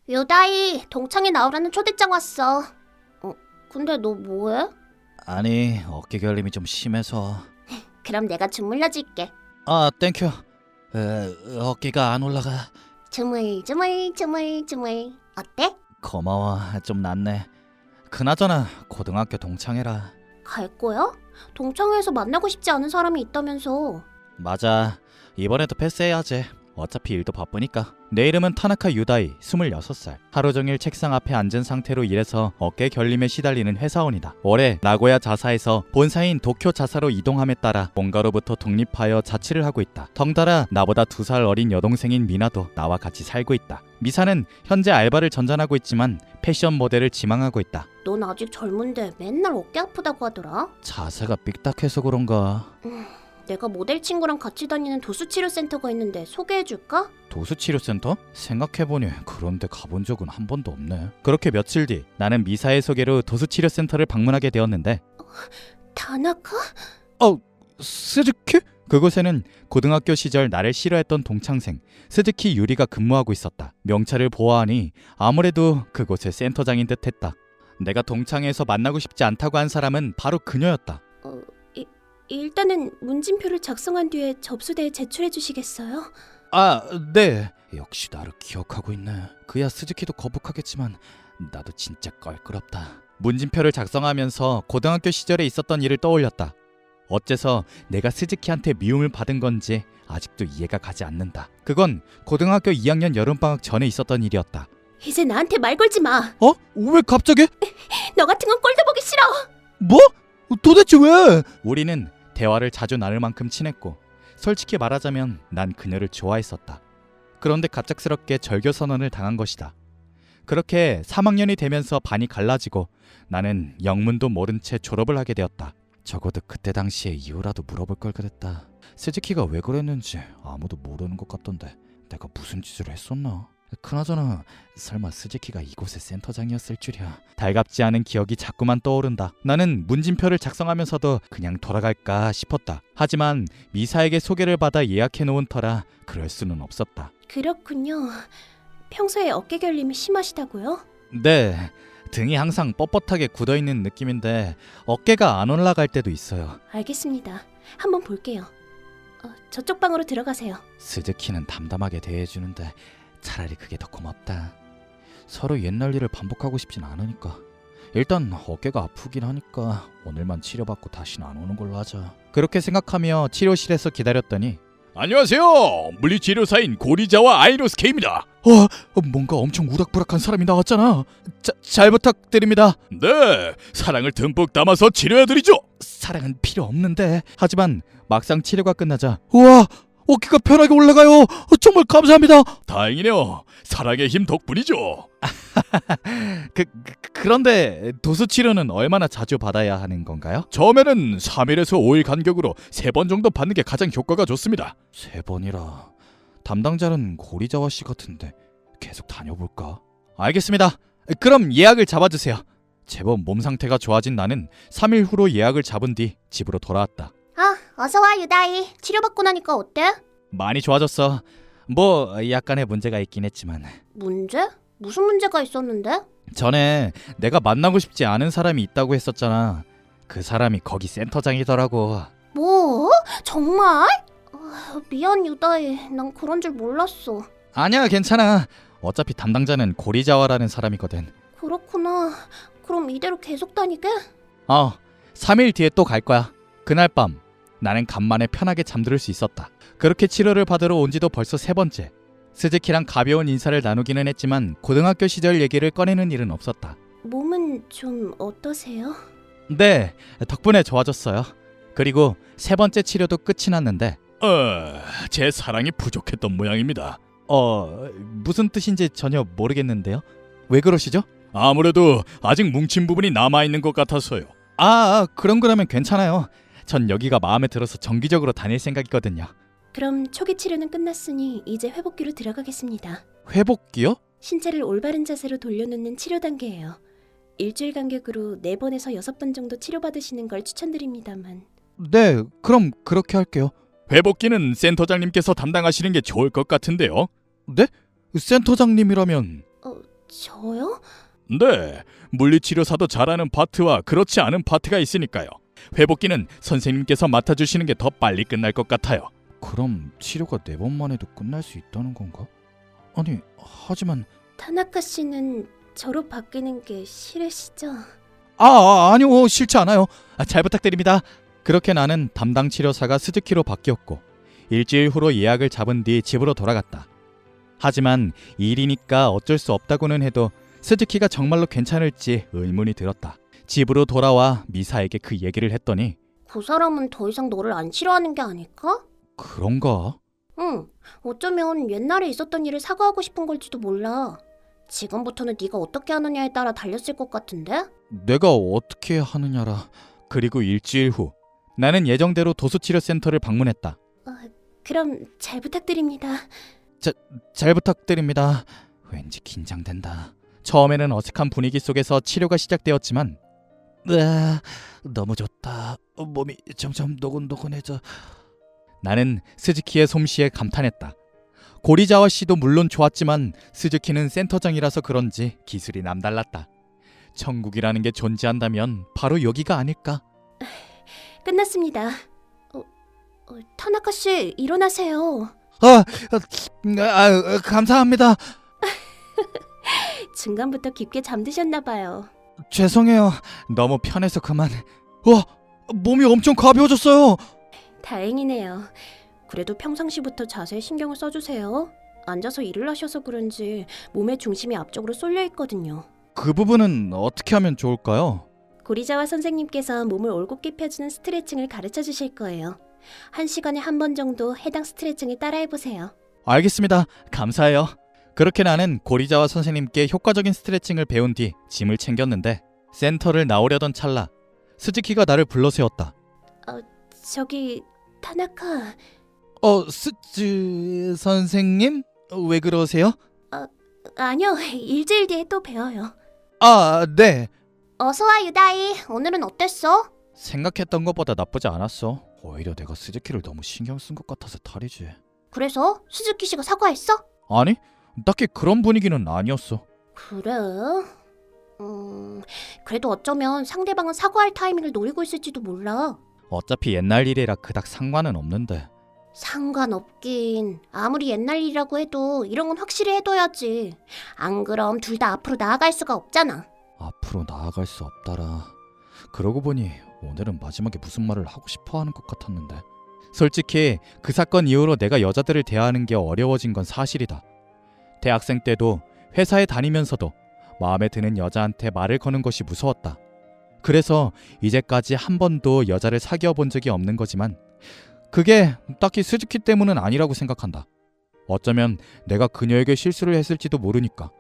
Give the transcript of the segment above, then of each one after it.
유다이, 동창회 나오라는 초대장 왔어. 근데 너 뭐해? 아니, 어깨 결림이 좀 심해서. 그럼 내가 주물러줄게. 아, 땡큐. 어깨가 안 올라가. 주물. 어때? 고마워, 좀 낫네. 그나저나 고등학교 동창회라. 갈 거야? 동창회에서 만나고 싶지 않은 사람이 있다면서. 맞아, 이번에도 패스해야지. 어차피 일도 바쁘니까. 내 이름은 타나카 유다이, 26살. 하루 종일 책상 앞에 앉은 상태로 일해서 어깨 결림에 시달리는 회사원이다. 올해 나고야 자사에서 본사인 도쿄 자사로 이동함에 따라 본가로부터 독립하여 자취를 하고 있다. 덩달아 나보다 2살 어린 여동생인 미나도 나와 같이 살고 있다. 미사는 현재 알바를 전전하고 있지만 패션 모델을 지망하고 있다. 넌 아직 젊은데 맨날 어깨 아프다고 하더라. 자세가 삑딱해서 그런가. 내가 모델 친구랑 같이 다니는 도수치료센터가 있는데 소개해줄까? 도수치료센터? 생각해보니 그런 데 가본 적은 한 번도 없네. 그렇게 며칠 뒤 나는 미사의 소개로 도수치료센터를 방문하게 되었는데 다나카? 스즈키? 그곳에는 고등학교 시절 나를 싫어했던 동창생 스즈키 유리가 근무하고 있었다. 명찰을 보아하니 아무래도 그곳의 센터장인 듯했다. 내가 동창회에서 만나고 싶지 않다고 한 사람은 바로 그녀였다. 일단은 문진표를 작성한 뒤에 접수대에 제출해 주시겠어요? 아, 네. 역시 나를 기억하고 있네. 그야 스즈키도 거북하겠지만 나도 진짜 껄끄럽다. 문진표를 작성하면서 고등학교 시절에 있었던 일을 떠올렸다. 어째서 내가 스즈키한테 미움을 받은 건지 아직도 이해가 가지 않는다. 그건 고등학교 2학년 여름방학 전에 있었던 일이었다. 이제 나한테 말 걸지 마. 왜 갑자기? 너 같은 건 꼴도 보기 싫어. 뭐? 도대체 왜? 우리는 대화를 자주 나눌 만큼 친했고 솔직히 말하자면 난 그녀를 좋아했었다. 그런데 갑작스럽게 절교 선언을 당한 것이다. 그렇게 3학년이 되면서 반이 갈라지고 나는 영문도 모른 채 졸업을 하게 되었다. 적어도 그때 당시에 이유라도 물어볼 걸 그랬다. 스즈키가 왜 그랬는지 아무도 모르는 것 같던데 내가 무슨 짓을 했었나? 그나저나 설마 스즈키가 이곳의 센터장이었을 줄이야. 달갑지 않은 기억이 자꾸만 떠오른다. 나는 문진표를 작성하면서도 그냥 돌아갈까 싶었다. 하지만 미사에게 소개를 받아 예약해놓은 터라 그럴 수는 없었다. 그렇군요. 평소에 어깨 결림이 심하시다고요? 네, 등이 항상 뻣뻣하게 굳어있는 느낌인데 어깨가 안 올라갈 때도 있어요. 알겠습니다. 한번 볼게요. 저쪽 방으로 들어가세요. 스즈키는 담담하게 대해주는데 차라리 그게 더 고맙다. 서로 옛날 일을 반복하고 싶진 않으니까. 일단 어깨가 아프긴 하니까 오늘만 치료받고 다시는 안 오는 걸로 하자. 그렇게 생각하며 치료실에서 기다렸더니 안녕하세요. 물리치료사인 고리자와 아이노스케입니다. 뭔가 엄청 우락부락한 사람이 나왔잖아. 잘 부탁드립니다. 네, 사랑을 듬뿍 담아서 치료해드리죠. 사랑은 필요 없는데. 하지만 막상 치료가 끝나자 우와! 어깨가 편하게 올라가요. 정말 감사합니다. 다행이네요. 사랑의 힘 덕분이죠. 그런데 도수 치료는 얼마나 자주 받아야 하는 건가요? 처음에는 3일에서 5일 간격으로 3번 정도 받는 게 가장 효과가 좋습니다. 3번이라 담당자는 고리자와 씨 같은데 계속 다녀볼까? 알겠습니다. 그럼 예약을 잡아주세요. 제법 몸 상태가 좋아진 나는 3일 후로 예약을 잡은 뒤 집으로 돌아왔다. 어서와 유다이. 치료받고 나니까 어때? 많이 좋아졌어. 뭐 약간의 문제가 있긴 했지만. 문제? 무슨 문제가 있었는데? 전에 내가 만나고 싶지 않은 사람이 있다고 했었잖아. 그 사람이 거기 센터장이더라고. 뭐? 정말? 미안 유다이. 난 그런 줄 몰랐어. 아니야, 괜찮아. 어차피 담당자는 고리자와라는 사람이거든. 그렇구나. 그럼 이대로 계속 다니게? 3일 뒤에 또 갈 거야. 그날 밤 나는 간만에 편하게 잠들 수 있었다. 그렇게 치료를 받으러 온 지도 벌써 3번째. 스즈키랑 가벼운 인사를 나누기는 했지만 고등학교 시절 얘기를 꺼내는 일은 없었다. 몸은 좀 어떠세요? 네, 덕분에 좋아졌어요. 그리고 3번째 치료도 끝이 났는데 제 사랑이 부족했던 모양입니다. 무슨 뜻인지 전혀 모르겠는데요. 왜 그러시죠? 아무래도 아직 뭉친 부분이 남아있는 것 같아서요. 그런 거라면 괜찮아요. 전 여기가 마음에 들어서 정기적으로 다닐 생각이거든요. 그럼 초기 치료는 끝났으니 이제 회복기로 들어가겠습니다. 회복기요? 신체를 올바른 자세로 돌려놓는 치료 단계예요. 일주일 간격으로 4번에서 6번 정도 치료받으시는 걸 추천드립니다만. 네, 그럼 그렇게 할게요. 회복기는 센터장님께서 담당하시는 게 좋을 것 같은데요. 네? 센터장님이라면? 저요? 네, 물리치료사도 잘하는 파트와 그렇지 않은 파트가 있으니까요. 회복기는 선생님께서 맡아주시는 게 더 빨리 끝날 것 같아요. 그럼 치료가 4번만 해도 끝날 수 있다는 건가? 아니, 하지만 타나카 씨는 저로 바뀌는 게 싫으시죠? 아니요, 싫지 않아요. 잘 부탁드립니다. 그렇게 나는 담당 치료사가 스즈키로 바뀌었고 일주일 후로 예약을 잡은 뒤 집으로 돌아갔다. 하지만 일이니까 어쩔 수 없다고는 해도 스즈키가 정말로 괜찮을지 의문이 들었다. 집으로 돌아와 미사에게 그 얘기를 했더니 그 사람은 더 이상 너를 안 싫어하는 게 아닐까? 그런가? 응, 어쩌면 옛날에 있었던 일을 사과하고 싶은 걸지도 몰라. 지금부터는 네가 어떻게 하느냐에 따라 달렸을 것 같은데? 내가 어떻게 하느냐라. 그리고 일주일 후 나는 예정대로 도수치료센터를 방문했다. 그럼 잘 부탁드립니다. 잘 부탁드립니다. 왠지 긴장된다. 처음에는 어색한 분위기 속에서 치료가 시작되었지만 너무 좋다. 몸이 점점 노곤노곤해져. 나는 스즈키의 솜씨에 감탄했다. 고리자와 씨도 물론 좋았지만 스즈키는 센터장이라서 그런지 기술이 남달랐다. 천국이라는 게 존재한다면 바로 여기가 아닐까? 끝났습니다. 타나카 씨, 일어나세요. 감사합니다. 중간부터 깊게 잠드셨나 봐요. 죄송해요. 너무 편해서 그만. 와, 몸이 엄청 가벼워졌어요. 다행이네요. 그래도 평상시부터 자세에 신경을 써주세요. 앉아서 일을 하셔서 그런지 몸의 중심이 앞쪽으로 쏠려 있거든요. 그 부분은 어떻게 하면 좋을까요? 고리자와 선생님께서 몸을 올곧게 펴주는 스트레칭을 가르쳐 주실 거예요. 1시간에 한 번 정도 해당 스트레칭을 따라해보세요. 알겠습니다. 감사해요. 그렇게 나는 고리자와 선생님께 효과적인 스트레칭을 배운 뒤 짐을 챙겼는데 센터를 나오려던 찰나 스즈키가 나를 불러세웠다. 저기 타나카... 스즈 선생님? 왜 그러세요? 아니요, 일주일 뒤에 또 뵈어요. 네. 어서와 유다이. 오늘은 어땠어? 생각했던 것보다 나쁘지 않았어. 오히려 내가 스즈키를 너무 신경 쓴 것 같아서 탈이지. 그래서 스즈키 씨가 사과했어? 아니, 딱히 그런 분위기는 아니었어. 그래? 그래도 어쩌면 상대방은 사과할 타이밍을 노리고 있을지도 몰라. 어차피 옛날 일이라 그닥 상관은 없는데. 상관없긴. 아무리 옛날 일이라고 해도 이런 건 확실히 해둬야지. 안 그럼 둘 다 앞으로 나아갈 수가 없잖아. 앞으로 나아갈 수 없다라. 그러고 보니 오늘은 마지막에 무슨 말을 하고 싶어 하는 것 같았는데. 솔직히 그 사건 이후로 내가 여자들을 대하는 게 어려워진 건 사실이다. 대학생 때도 회사에 다니면서도 마음에 드는 여자한테 말을 거는 것이 무서웠다. 그래서 이제까지 한 번도 여자를 사귀어 본 적이 없는 거지만 그게 딱히 스즈키 때문은 아니라고 생각한다. 어쩌면 내가 그녀에게 실수를 했을지도 모르니까.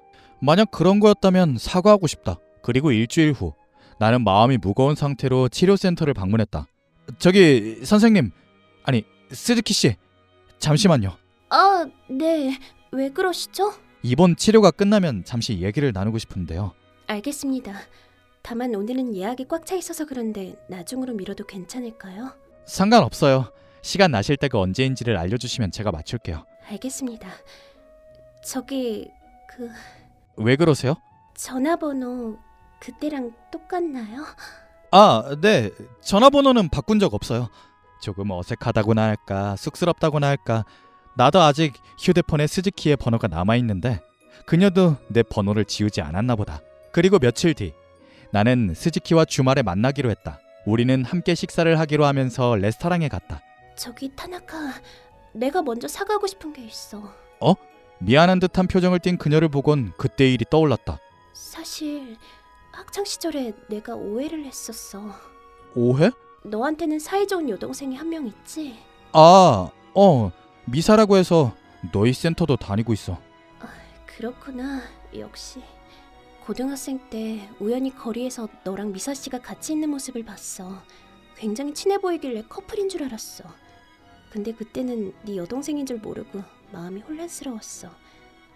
만약 그런 거였다면 사과하고 싶다. 그리고 일주일 후 나는 마음이 무거운 상태로 치료센터를 방문했다. 저기 선생님, 아니 스즈키 씨, 잠시만요. 네. 왜 그러시죠? 이번 치료가 끝나면 잠시 얘기를 나누고 싶은데요. 알겠습니다. 다만 오늘은 예약이 꽉 차 있어서 그런데 나중으로 미뤄도 괜찮을까요? 상관없어요. 시간 나실 때가 언제인지를 알려주시면 제가 맞출게요. 알겠습니다. 저기 왜 그러세요? 전화번호 그때랑 똑같나요? 네. 전화번호는 바꾼 적 없어요. 조금 어색하다고나 할까, 쑥스럽다고나 할까. 나도 아직 휴대폰에 스즈키의 번호가 남아있는데 그녀도 내 번호를 지우지 않았나 보다. 그리고 며칠 뒤 나는 스즈키와 주말에 만나기로 했다. 우리는 함께 식사를 하기로 하면서 레스토랑에 갔다. 저기 타나카, 내가 먼저 사과하고 싶은 게 있어. 미안한 듯한 표정을 띈 그녀를 보곤 그때 일이 떠올랐다. 사실 학창 시절에 내가 오해를 했었어. 오해? 너한테는 사이좋은 여동생이 한 명 있지? 미사라고 해서 너희 센터도 다니고 있어. 그렇구나. 역시 고등학생 때 우연히 거리에서 너랑 미사 씨가 같이 있는 모습을 봤어. 굉장히 친해 보이길래 커플인 줄 알았어. 근데 그때는 네 여동생인 줄 모르고 마음이 혼란스러웠어.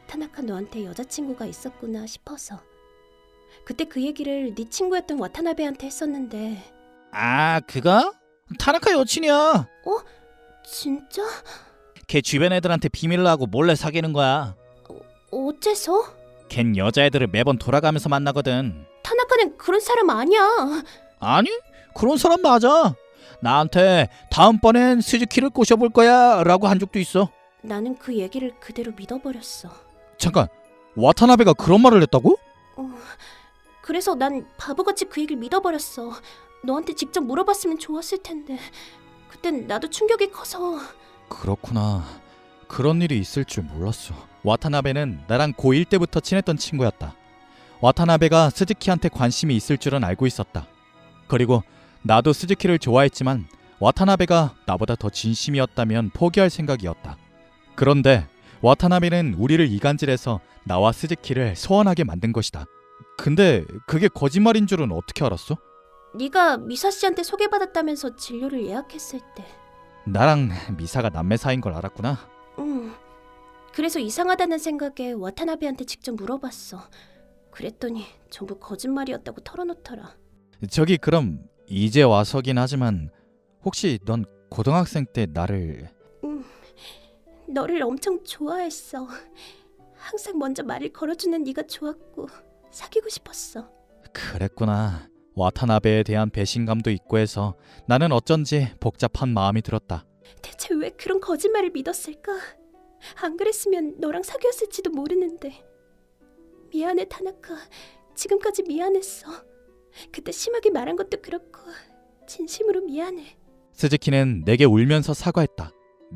타나카 너한테 여자친구가 있었구나 싶어서. 그때 그 얘기를 네 친구였던 와타나베한테 했었는데. 그거? 타나카 여친이야. 진짜? 걔 주변 애들한테 비밀로 하고 몰래 사귀는 거야. 어째서? 걘 여자애들을 매번 돌아가면서 만나거든. 타나카는 그런 사람 아니야. 아니, 그런 사람 맞아. 나한테 다음번엔 스즈키를 꼬셔볼 거야 라고 한 적도 있어. 나는 그 얘기를 그대로 믿어버렸어. 잠깐, 와타나베가 그런 말을 했다고? 그래서 난 바보같이 그 얘기를 믿어버렸어. 너한테 직접 물어봤으면 좋았을 텐데. 그땐 나도 충격이 커서. 그렇구나. 그런 일이 있을 줄 몰랐어. 와타나베는 나랑 고1 때부터 친했던 친구였다. 와타나베가 스즈키한테 관심이 있을 줄은 알고 있었다. 그리고 나도 스즈키를 좋아했지만 와타나베가 나보다 더 진심이었다면 포기할 생각이었다. 그런데 와타나베는 우리를 이간질해서 나와 스즈키를 소원하게 만든 것이다. 근데 그게 거짓말인 줄은 어떻게 알았어? 네가 미사 씨한테 소개받았다면서 진료를 예약했을 때. 나랑 미사가 남매 사이인 걸 알았구나. 응. 그래서 이상하다는 생각에 와타나베한테 직접 물어봤어. 그랬더니 전부 거짓말이었다고 털어놓더라. 저기 그럼 이제 와서긴 하지만 혹시 넌 고등학생 때 나를... 너를 엄청 좋아했어. 항상 먼저 말을 걸어주는 네가 좋았고 사귀고 싶었어. 그랬구나. 와타나베에 대한 배신감도 있고 해서 나는 어쩐지 복잡한 마음이 들었다. 대체 왜 그런 거짓말을 믿었을까? 안 그랬으면 너랑 사귀었을지도 모르는데. 미안해 타나카. 지금까지 미안했어. 그때 심하게 말한 것도 그렇고 진심으로 미안해. 스즈키는 내게 울면서 사과했다.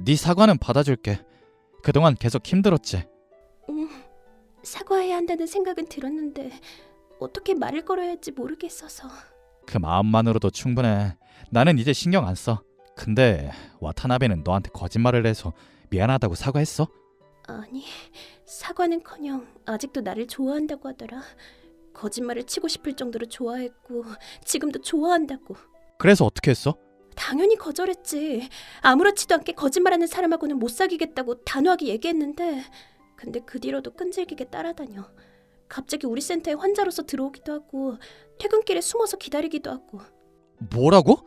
네 사과는 받아줄게. 그동안 계속 힘들었지. 사과해야 한다는 생각은 들었는데 어떻게 말을 걸어야 할지 모르겠어서. 그 마음만으로도 충분해. 나는 이제 신경 안 써. 근데 와타나베는 너한테 거짓말을 해서 미안하다고 사과했어? 아니, 사과는커녕 아직도 나를 좋아한다고 하더라. 거짓말을 치고 싶을 정도로 좋아했고 지금도 좋아한다고. 그래서 어떻게 했어? 당연히 거절했지. 아무렇지도 않게 거짓말하는 사람하고는 못 사귀겠다고 단호하게 얘기했는데 근데 그 뒤로도 끈질기게 따라다녀. 갑자기 우리 센터에 환자로서 들어오기도 하고 퇴근길에 숨어서 기다리기도 하고. 뭐라고?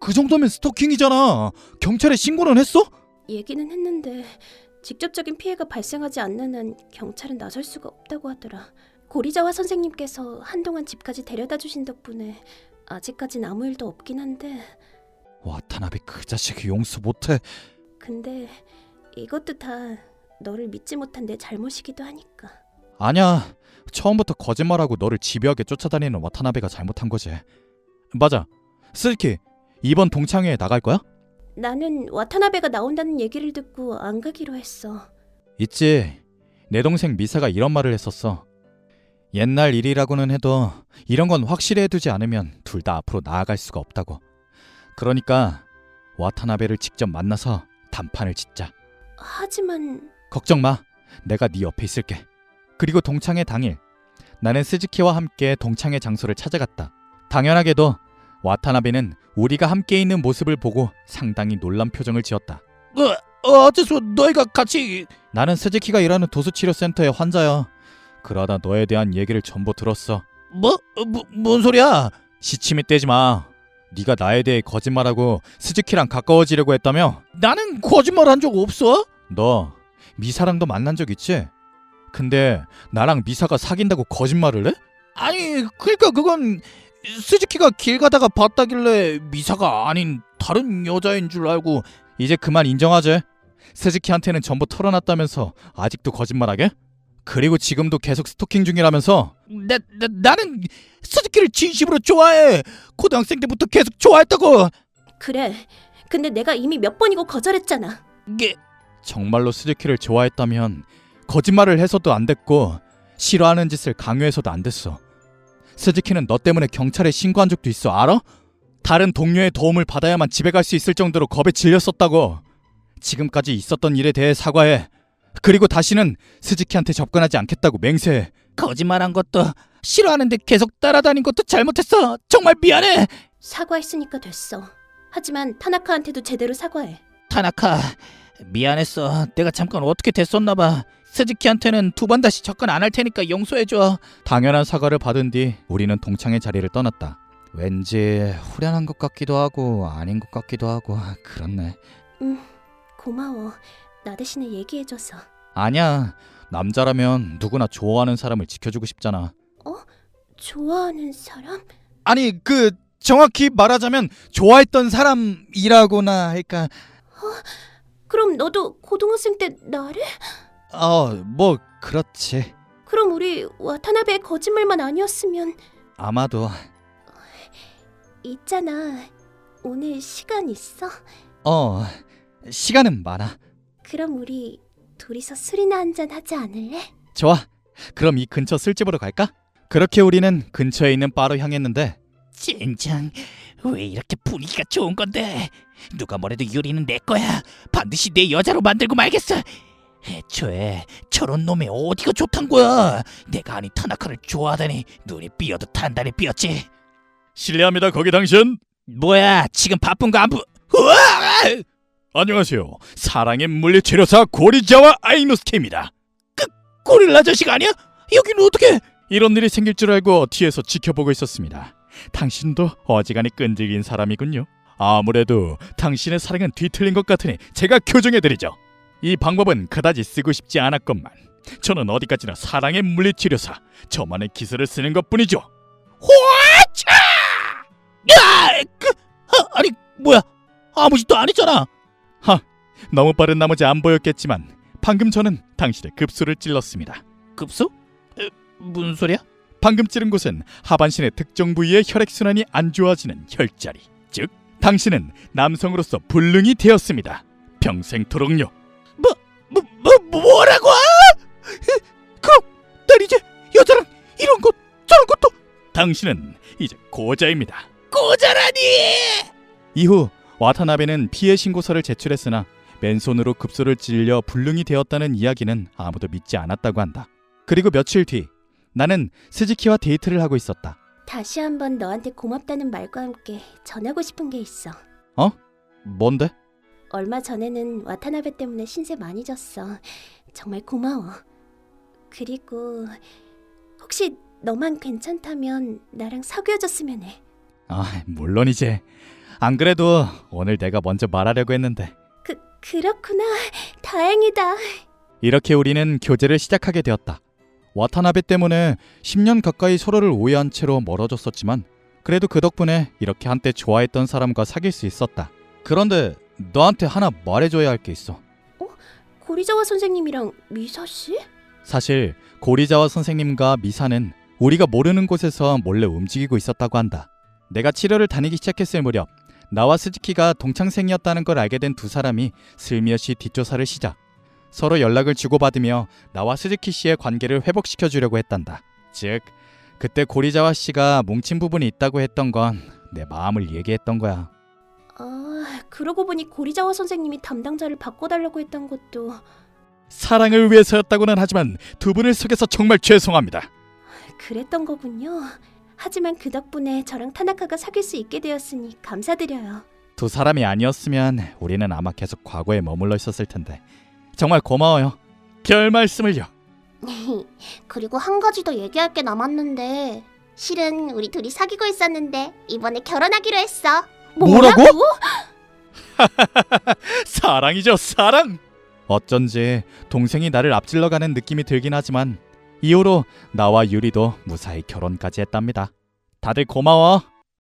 그 정도면 스토킹이잖아. 경찰에 신고는 했어? 얘기는 했는데 직접적인 피해가 발생하지 않는 한 경찰은 나설 수가 없다고 하더라. 고리자와 선생님께서 한동안 집까지 데려다 주신 덕분에 아직까진 아무 일도 없긴 한데. 와타나베 그 자식이 용서 못해. 근데 이것도 다 너를 믿지 못한 내 잘못이기도 하니까. 아니야. 처음부터 거짓말하고 너를 집요하게 쫓아다니는 와타나베가 잘못한 거지. 맞아. 스즈키, 이번 동창회에 나갈 거야? 나는 와타나베가 나온다는 얘기를 듣고 안 가기로 했어. 있지. 내 동생 미사가 이런 말을 했었어. 옛날 일이라고는 해도 이런 건 확실히 해두지 않으면 둘 다 앞으로 나아갈 수가 없다고. 그러니까 와타나베를 직접 만나서 단판을 짓자. 하지만 걱정 마. 내가 네 옆에 있을게. 그리고 동창회 당일 나는 스즈키와 함께 동창회 장소를 찾아갔다. 당연하게도 와타나베는 우리가 함께 있는 모습을 보고 상당히 놀란 표정을 지었다. 어째서 너희가 같이... 나는 스즈키가 일하는 도수치료센터의 환자야. 그러다 너에 대한 얘기를 전부 들었어. 뭔 소리야? 시치미 떼지 마. 네가 나에 대해 거짓말하고 스즈키랑 가까워지려고 했다며? 나는 거짓말한 적 없어. 너 미사랑도 만난 적 있지? 근데 나랑 미사가 사귄다고 거짓말을 해? 아니 그러니까 그건 스즈키가 길 가다가 봤다길래 미사가 아닌 다른 여자인 줄 알고. 이제 그만 인정하지. 스즈키한테는 전부 털어놨다면서 아직도 거짓말하게? 그리고 지금도 계속 스토킹 중이라면서. 나는 스즈키를 진심으로 좋아해. 고등학생 때부터 계속 좋아했다고. 그래. 근데 내가 이미 몇 번이고 거절했잖아. 정말로 스즈키를 좋아했다면 거짓말을 해서도 안 됐고 싫어하는 짓을 강요해서도 안 됐어. 스즈키는 너 때문에 경찰에 신고한 적도 있어, 알아? 다른 동료의 도움을 받아야만 집에 갈 수 있을 정도로 겁에 질렸었다고. 지금까지 있었던 일에 대해 사과해. 그리고 다시는 스즈키한테 접근하지 않겠다고 맹세해. 거짓말한 것도 싫어하는데 계속 따라다닌 것도 잘못했어. 정말 미안해. 사과했으니까 됐어. 하지만 타나카한테도 제대로 사과해. 타나카, 미안했어. 내가 잠깐 어떻게 됐었나 봐. 스즈키한테는 두 번 다시 접근 안 할 테니까 용서해줘. 당연한 사과를 받은 뒤 우리는 동창회 자리를 떠났다. 왠지 후련한 것 같기도 하고 아닌 것 같기도 하고 그렇네. 고마워. 나 대신에 얘기해줘서. 아니야. 남자라면 누구나 좋아하는 사람을 지켜주고 싶잖아. 좋아하는 사람? 아니, 정확히 말하자면 좋아했던 사람이라고나 할까. 그럼 너도 고등학생 때 나를? 뭐 그렇지. 그럼 우리 와타나베의 거짓말만 아니었으면. 아마도. 있잖아. 오늘 시간 있어? 시간은 많아. 그럼 우리 둘이서 술이나 한잔 하지 않을래? 좋아. 그럼 이 근처 술집으로 갈까? 그렇게 우리는 근처에 있는 바로 향했는데 젠장, 왜 이렇게 분위기가 좋은 건데? 누가 뭐래도 유리는 내 거야. 반드시 내 여자로 만들고 말겠어. 애초에 저런 놈의 어디가 좋단 거야? 내가 아닌 타나카를 좋아하다니 눈이 삐어도 단단히 삐었지. 실례합니다, 거기 당신. 뭐야, 지금 바쁜 거 안 보... 우와! 안녕하세요. 사랑의 물리치료사 고리자와 아이노스케입니다. 고릴라 자식 아니야? 여기는 어떻게? 이런 일이 생길 줄 알고 뒤에서 지켜보고 있었습니다. 당신도 어지간히 끈질긴 사람이군요. 아무래도 당신의 사랑은 뒤틀린 것 같으니 제가 교정해드리죠. 이 방법은 그다지 쓰고 싶지 않았건만 저는 어디까지나 사랑의 물리치료사, 저만의 기술을 쓰는 것뿐이죠. 호아차! 야! 아니 뭐야? 아무 짓도 안 했잖아. 너무 빠른 나머지 안 보였겠지만 방금 저는 당신의 급소를 찔렀습니다. 급소? 무슨 소리야? 방금 찌른 곳은 하반신의 특정 부위의 혈액순환이 안 좋아지는 혈자리, 즉 당신은 남성으로서 불능이 되었습니다. 평생토록요. 뭐라고? 그럼 난 이제 여자랑 이런 것 저런 것도. 당신은 이제 고자입니다. 고자라니! 이후 와타나베는 피해 신고서를 제출했으나 맨손으로 급소를 찔려 불능이 되었다는 이야기는 아무도 믿지 않았다고 한다. 그리고 며칠 뒤 나는 스즈키와 데이트를 하고 있었다. 다시 한번 너한테 고맙다는 말과 함께 전하고 싶은 게 있어. 뭔데? 얼마 전에는 와타나베 때문에 신세 많이 졌어. 정말 고마워. 그리고 혹시 너만 괜찮다면 나랑 사귀어줬으면 해. 물론이지. 안 그래도 오늘 내가 먼저 말하려고 했는데. 그렇구나. 다행이다. 이렇게 우리는 교제를 시작하게 되었다. 와타나베 때문에 10년 가까이 서로를 오해한 채로 멀어졌었지만 그래도 그 덕분에 이렇게 한때 좋아했던 사람과 사귈 수 있었다. 그런데 너한테 하나 말해줘야 할 게 있어. 고리자와 선생님이랑 미사 씨? 사실 고리자와 선생님과 미사는 우리가 모르는 곳에서 몰래 움직이고 있었다고 한다. 내가 치료를 다니기 시작했을 무렵 나와 스즈키가 동창생이었다는 걸 알게 된 두 사람이 슬며시 뒷조사를 시작. 서로 연락을 주고받으며 나와 스즈키 씨의 관계를 회복시켜주려고 했단다. 즉, 그때 고리자와 씨가 뭉친 부분이 있다고 했던 건 내 마음을 얘기했던 거야. 그러고 보니 고리자와 선생님이 담당자를 바꿔달라고 했던 것도 사랑을 위해서였다고는 하지만 두 분을 속여서 정말 죄송합니다. 그랬던 거군요. 하지만 그 덕분에 저랑 타나카가 사귈 수 있게 되었으니 감사드려요. 두 사람이 아니었으면 우리는 아마 계속 과거에 머물러 있었을 텐데 정말 고마워요. 별 말씀을요. 그리고 한 가지 더 얘기할 게 남았는데 실은 우리 둘이 사귀고 있었는데 이번에 결혼하기로 했어. 뭐라고? 사랑이죠, 사랑. 어쩐지 동생이 나를 앞질러가는 느낌이 들긴 하지만 이후로 나와 유리도 무사히 결혼까지 했답니다. 다들 고마워.